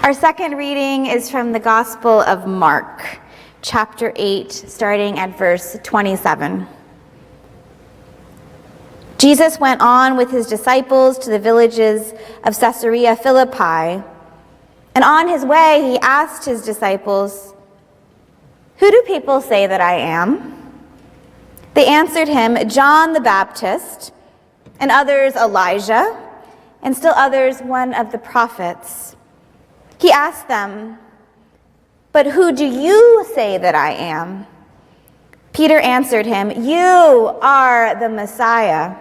Our second reading is from the Gospel of Mark, chapter 8, starting at verse 27. Jesus went on with his disciples to the villages of Caesarea Philippi, and on his way he asked his disciples, "Who do people say that I am?" They answered him, "John the Baptist, and others Elijah, and still others one of the prophets." He asked them, "But who do you say that I am?" Peter answered him, "You are the Messiah."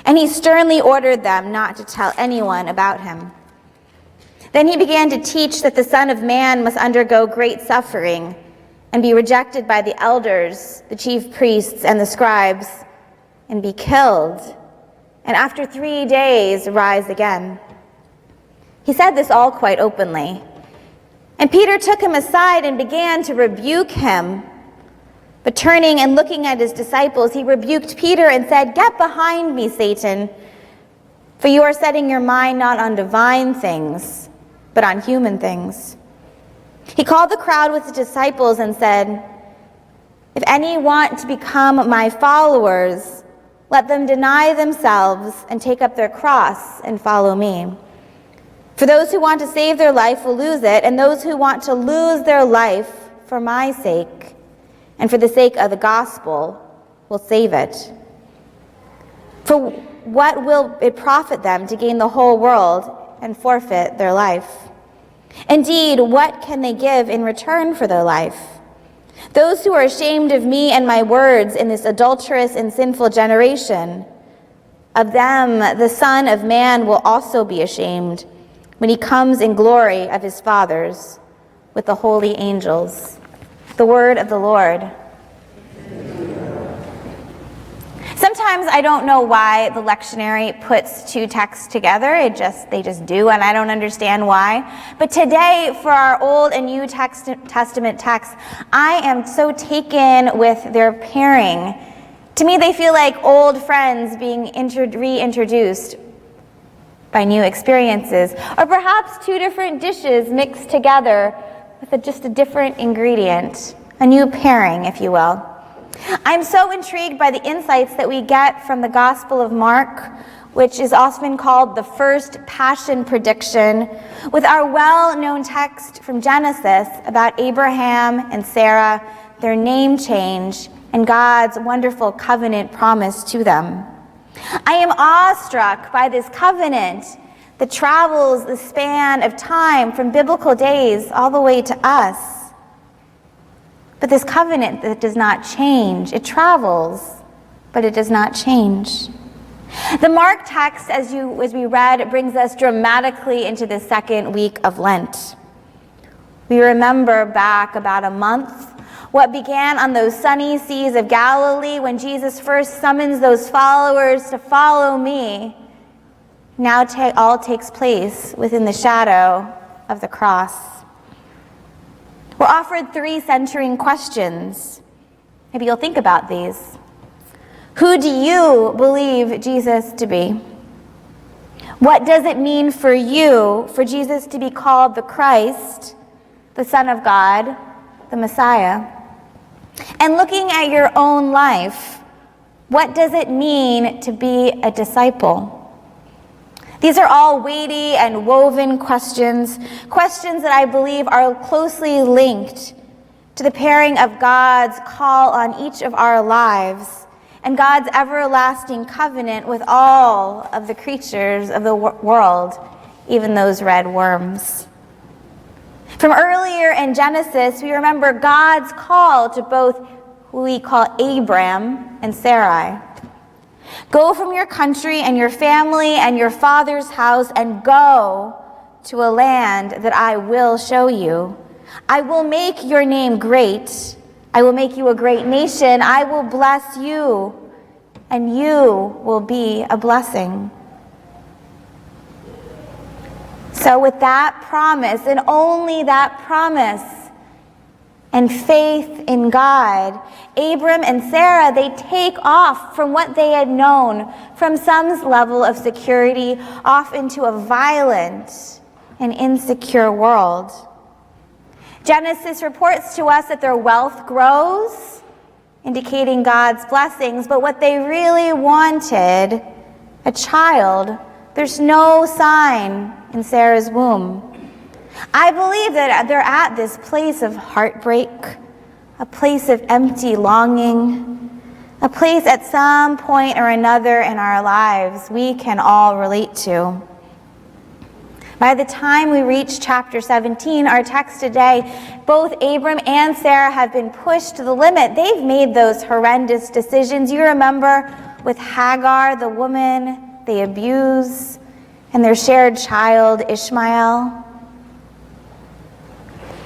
And he sternly ordered them not to tell anyone about him. Then he began to teach that the Son of Man must undergo great suffering and be rejected by the elders, the chief priests, and the scribes, and be killed, and after 3 days rise again. He said this all quite openly. And Peter took him aside and began to rebuke him. But turning and looking at his disciples, he rebuked Peter and said, "Get behind me, Satan, for you are setting your mind not on divine things, but on human things." He called the crowd with his disciples and said, "If any want to become my followers, let them deny themselves and take up their cross and follow me. For those who want to save their life will lose it, and those who want to lose their life for my sake and for the sake of the gospel will save it. For what will it profit them to gain the whole world and forfeit their life? Indeed, what can they give in return for their life? Those who are ashamed of me and my words in this adulterous and sinful generation, of them the Son of Man will also be ashamed when he comes in glory of his fathers with the holy angels." The word of the Lord. Sometimes I don't know why the lectionary puts two texts together. They just do, and I don't understand why. But today, for our Old and New Testament texts, I am so taken with their pairing. To me, they feel like old friends being reintroduced by new experiences, or perhaps two different dishes mixed together with just a different ingredient, a new pairing, if you will. I'm so intrigued by the insights that we get from the Gospel of Mark, which is often called the first passion prediction, with our well-known text from Genesis about Abraham and Sarah, their name change, and God's wonderful covenant promise to them. I am awestruck by this covenant that travels the span of time from biblical days all the way to us. But this covenant that does not change, it travels, but it does not change. The Mark text, as we read, brings us dramatically into the second week of Lent. We remember back about a month what began on those sunny seas of Galilee when Jesus first summons those followers to follow me. Now all takes place within the shadow of the cross. We're offered 3 centering questions. Maybe you'll think about these. Who do you believe Jesus to be? What does it mean for you for Jesus to be called the Christ, the Son of God, the Messiah? And looking at your own life, what does it mean to be a disciple? These are all weighty and woven questions that I believe are closely linked to the pairing of God's call on each of our lives and God's everlasting covenant with all of the creatures of the world, even those red worms. From earlier in Genesis, we remember God's call to both who we call Abram and Sarai. Go from your country and your family and your father's house and go to a land that I will show you. I will make your name great. I will make you a great nation. I will bless you, and you will be a blessing. So with that promise, and only that promise, and faith in God, Abram and Sarah, they take off from what they had known, from some level of security, off into a violent and insecure world. Genesis reports to us that their wealth grows, indicating God's blessings, but what they really wanted, a child, there's no sign in Sarah's womb. I believe that they're at this place of heartbreak, a place of empty longing, a place at some point or another in our lives we can all relate to. By the time we reach chapter 17, our text today, both Abram and Sarah have been pushed to the limit. They've made those horrendous decisions. You remember with Hagar, the woman they abuse, and their shared child, Ishmael.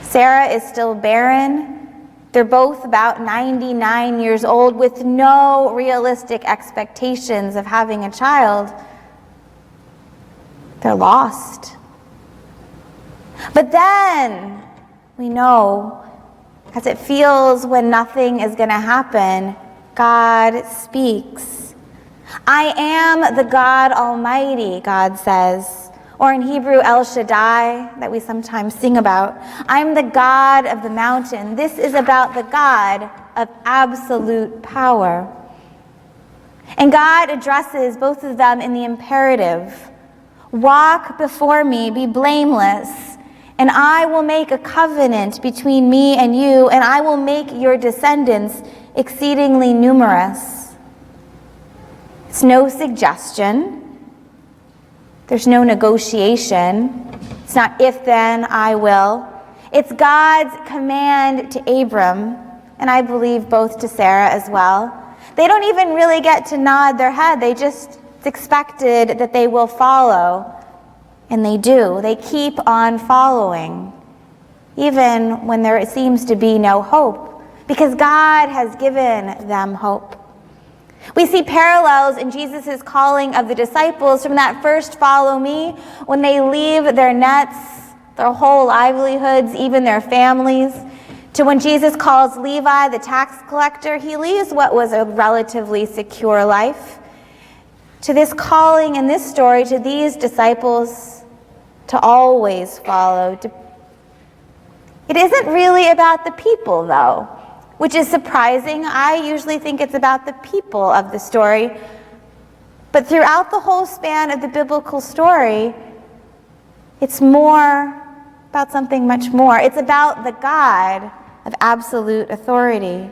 Sarah is still barren. They're both about 99 years old with no realistic expectations of having a child. They're lost. But then we know, as it feels when nothing is going to happen, God speaks. I am the God Almighty, God says, or in Hebrew, El Shaddai, that we sometimes sing about. I'm the God of the mountain. This is about the God of absolute power. And God addresses both of them in the imperative. Walk before me, be blameless, and I will make a covenant between me and you, and I will make your descendants exceedingly numerous. It's no suggestion. There's no negotiation. It's not if then, I will. It's God's command to Abram, and I believe both to Sarah as well. They don't even really get to nod their head. It's expected that they will follow. And they do. They keep on following, even when there seems to be no hope, because God has given them hope. We see parallels in Jesus' calling of the disciples from that first follow me, when they leave their nets, their whole livelihoods, even their families, to when Jesus calls Levi, the tax collector. He leaves what was a relatively secure life, to this calling in this story to these disciples to always follow. It isn't really about the people, though, which is surprising. I usually think it's about the people of the story. But throughout the whole span of the biblical story, it's more about something much more. It's about the God of absolute authority.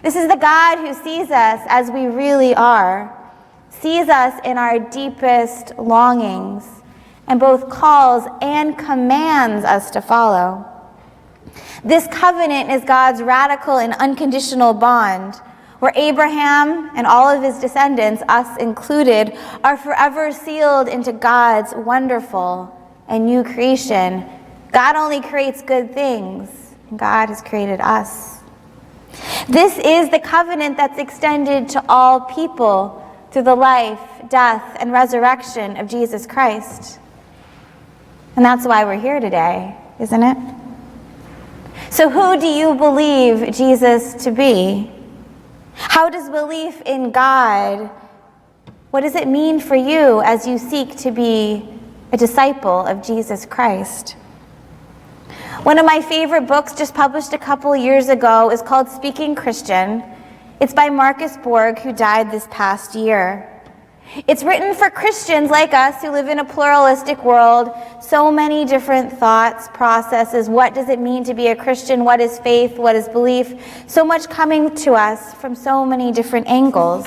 This is the God who sees us as we really are, sees us in our deepest longings, and both calls and commands us to follow. This covenant is God's radical and unconditional bond, where Abraham and all of his descendants, us included, are forever sealed into God's wonderful and new creation. God only creates good things, and God has created us. This is the covenant that's extended to all people through the life, death, and resurrection of Jesus Christ. And that's why we're here today, isn't it? So who do you believe Jesus to be? How does belief in God, what does it mean for you as you seek to be a disciple of Jesus Christ? One of my favorite books, just published a couple years ago, is called Speaking Christian. It's by Marcus Borg, who died this past year. It's written for Christians like us who live in a pluralistic world, so many different thoughts, processes. What does it mean to be a Christian? What is faith? What is belief? So much coming to us from so many different angles.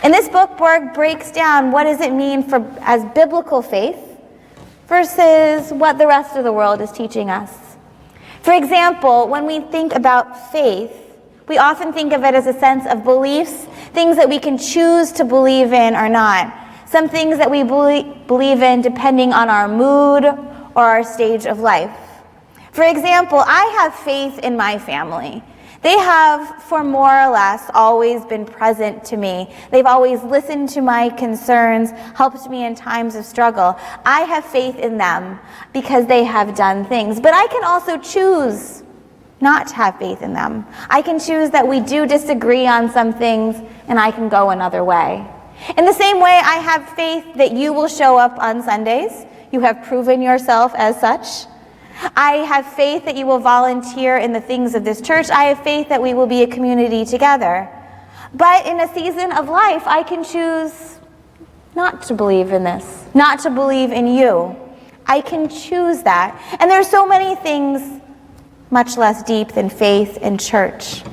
In this book, Borg breaks down what does it mean as biblical faith versus what the rest of the world is teaching us. For example, when we think about faith, we often think of it as a sense of beliefs, things that we can choose to believe in or not. Some things that we believe in depending on our mood or our stage of life. For example, I have faith in my family. They have, for more or less, always been present to me. They've always listened to my concerns, helped me in times of struggle. I have faith in them because they have done things. But I can also choose not to have faith in them. I can choose that we do disagree on some things, and I can go another way. In the same way, I have faith that you will show up on Sundays. You have proven yourself as such. I have faith that you will volunteer in the things of this church. I have faith that we will be a community together. But in a season of life, I can choose not to believe in this, not to believe in you. I can choose that. And there's so many things much less deep than faith in church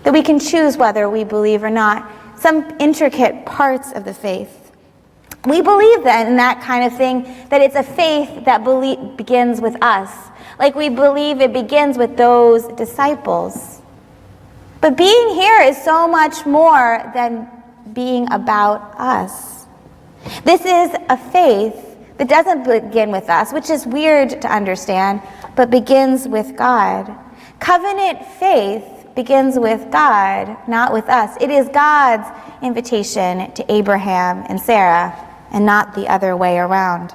that we can choose whether we believe or not. Some intricate parts of the faith. We believe then in that kind of thing, that it's a faith that begins with us. Like we believe it begins with those disciples. But being here is so much more than being about us. This is a faith that doesn't begin with us, which is weird to understand, but begins with God. Covenant faith begins with God, not with us. It is God's invitation to Abraham and Sarah, and not the other way around.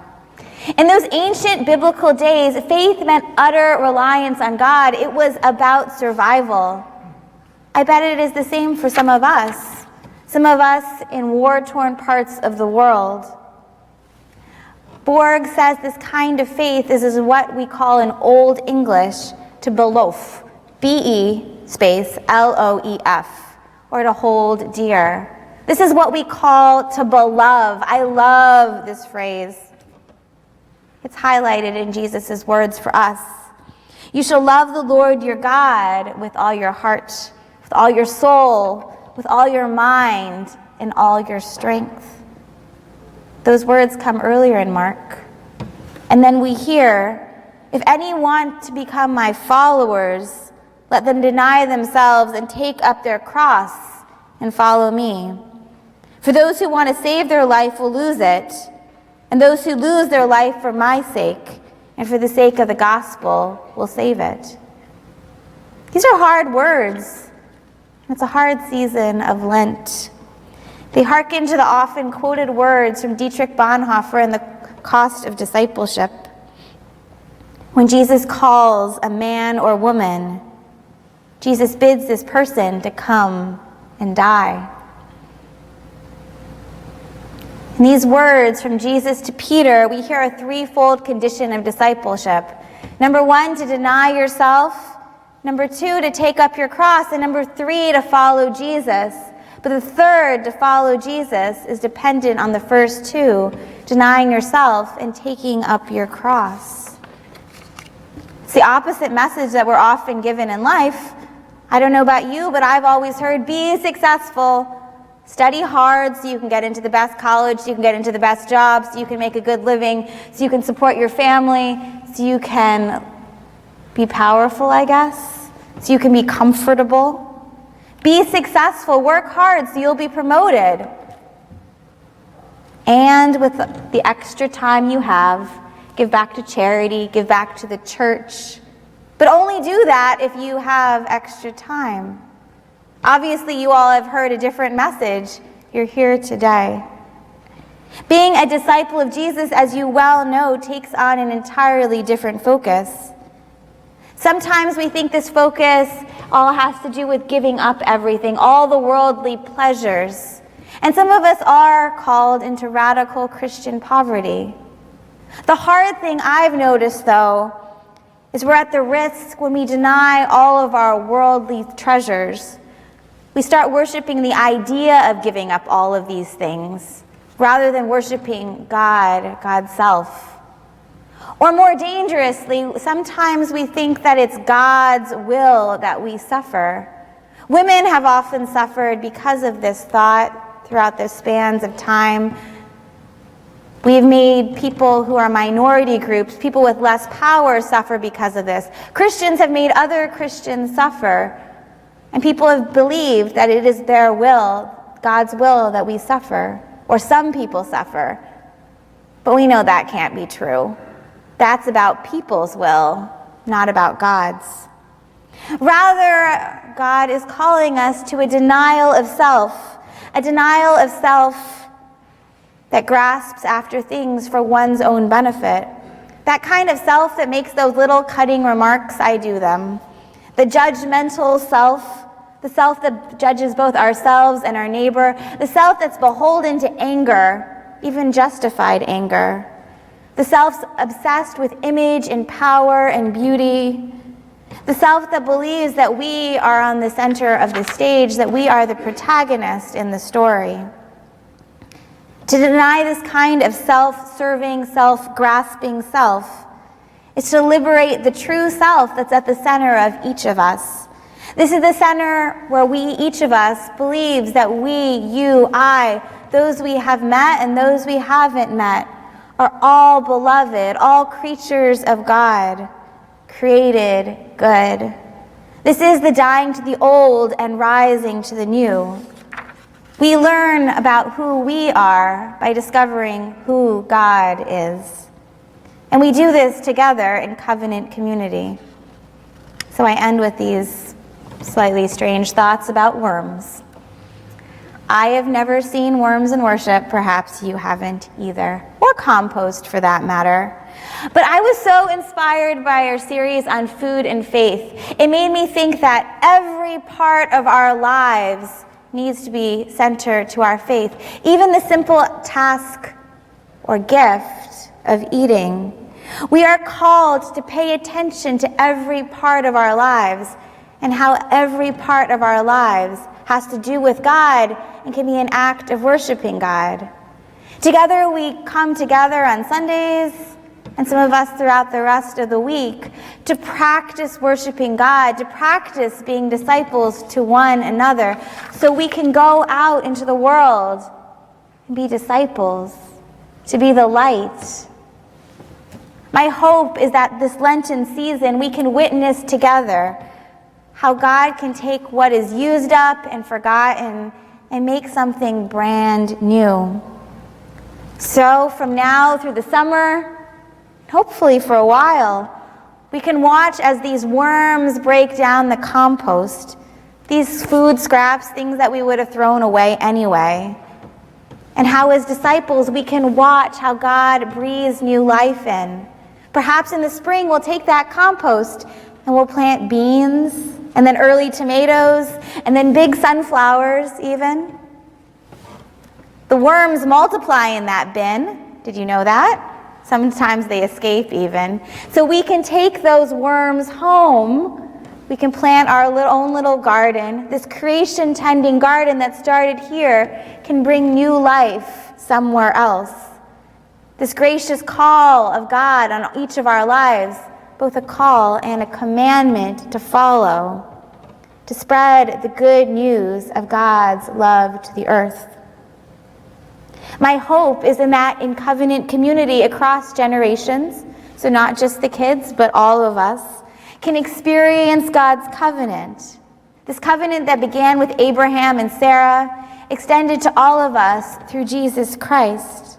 In those ancient biblical days, faith meant utter reliance on God. It was about survival. I bet it is the same for some of us in war-torn parts of the world. Borg says this kind of faith is what we call in Old English to belof, B-E-L-O-E-F, or to hold dear. This is what we call to belove. I love this phrase. It's highlighted in Jesus' words for us. You shall love the Lord your God with all your heart, with all your soul, with all your mind, and all your strength. Those words come earlier in Mark. And then we hear, if any want to become my followers, let them deny themselves and take up their cross and follow me. For those who want to save their life will lose it, and those who lose their life for my sake and for the sake of the gospel will save it. These are hard words. It's a hard season of Lent. They hearken to the often quoted words from Dietrich Bonhoeffer in The Cost of Discipleship. When Jesus calls a man or woman, Jesus bids this person to come and die. In these words from Jesus to Peter, we hear a threefold condition of discipleship. Number one, to deny yourself. Number two, to take up your cross. And number three, to follow Jesus. But the third, to follow Jesus, is dependent on the first two, denying yourself and taking up your cross. It's the opposite message that we're often given in life. I don't know about you, but I've always heard, be successful. Study hard so you can get into the best college, so you can get into the best job, so you can make a good living, so you can support your family, so you can be powerful, I guess, so you can be comfortable. Be successful, work hard so you'll be promoted. And with the extra time you have, give back to charity, give back to the church. But only do that if you have extra time. Obviously, you all have heard a different message. You're here today. Being a disciple of Jesus, as you well know, takes on an entirely different focus. Sometimes we think this focus all has to do with giving up everything, all the worldly pleasures. And some of us are called into radical Christian poverty. The hard thing I've noticed, though, is we're at the risk when we deny all of our worldly treasures. We start worshiping the idea of giving up all of these things rather than worshiping God, God's self. Or more dangerously, sometimes we think that it's God's will that we suffer. Women have often suffered because of this thought throughout the spans of time. We've made people who are minority groups, people with less power, suffer because of this. Christians have made other Christians suffer. And people have believed that it is their will, God's will, that we suffer, or some people suffer. But we know that can't be true. That's about people's will, not about God's. Rather, God is calling us to a denial of self that grasps after things for one's own benefit. That kind of self that makes those little cutting remarks, I do them. The judgmental self, the self that judges both ourselves and our neighbor, the self that's beholden to anger, even justified anger. the self obsessed with image and power and beauty, the self that believes that we are on the center of the stage, that we are the protagonist in the story. To deny this kind of self-serving, self-grasping self is to liberate the true self that's at the center of each of us. This is the center where each of us believes that we, you, I, those we have met and those we haven't met, are all beloved, all creatures of God, created good. This is the dying to the old and rising to the new. We learn about who we are by discovering who God is. And we do this together in covenant community. So I end with these slightly strange thoughts about worms. I have never seen worms in worship, perhaps you haven't either, or compost for that matter. But I was so inspired by our series on food and faith. It made me think that every part of our lives needs to be centered to our faith. Even the simple task or gift of eating. We are called to pay attention to every part of our lives and how every part of our lives has to do with God and can be an act of worshiping God. Together we come together on Sundays, and some of us throughout the rest of the week, to practice worshiping God, to practice being disciples to one another, so we can go out into the world and be disciples, to be the light. My hope is that this Lenten season we can witness together how God can take what is used up and forgotten and make something brand new. So from now through the summer, hopefully for a while, we can watch as these worms break down the compost, these food scraps, things that we would have thrown away anyway, and how as disciples we can watch how God breathes new life in. Perhaps in the spring we'll take that compost and we'll plant beans, and then early tomatoes, and then big sunflowers even. The worms multiply in that bin. Did you know that? Sometimes they escape even. So we can take those worms home. We can plant our own little garden. This creation tending garden that started here can bring new life somewhere else. This gracious call of God on each of our lives, both a call and a commandment to follow, to spread the good news of God's love to the earth. My hope is in covenant community across generations, so not just the kids, but all of us, can experience God's covenant. This covenant that began with Abraham and Sarah, extended to all of us through Jesus Christ.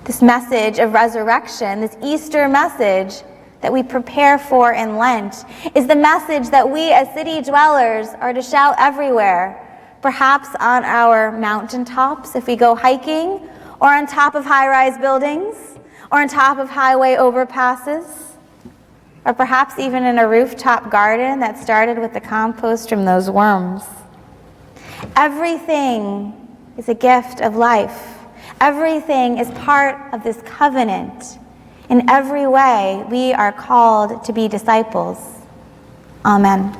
This message of resurrection, this Easter message that we prepare for in Lent, is the message that we as city dwellers are to shout everywhere. Perhaps on our mountaintops if we go hiking, or on top of high-rise buildings, or on top of highway overpasses, or perhaps even in a rooftop garden that started with the compost from those worms. Everything is a gift of life. Everything is part of this covenant. In every way, we are called to be disciples. Amen.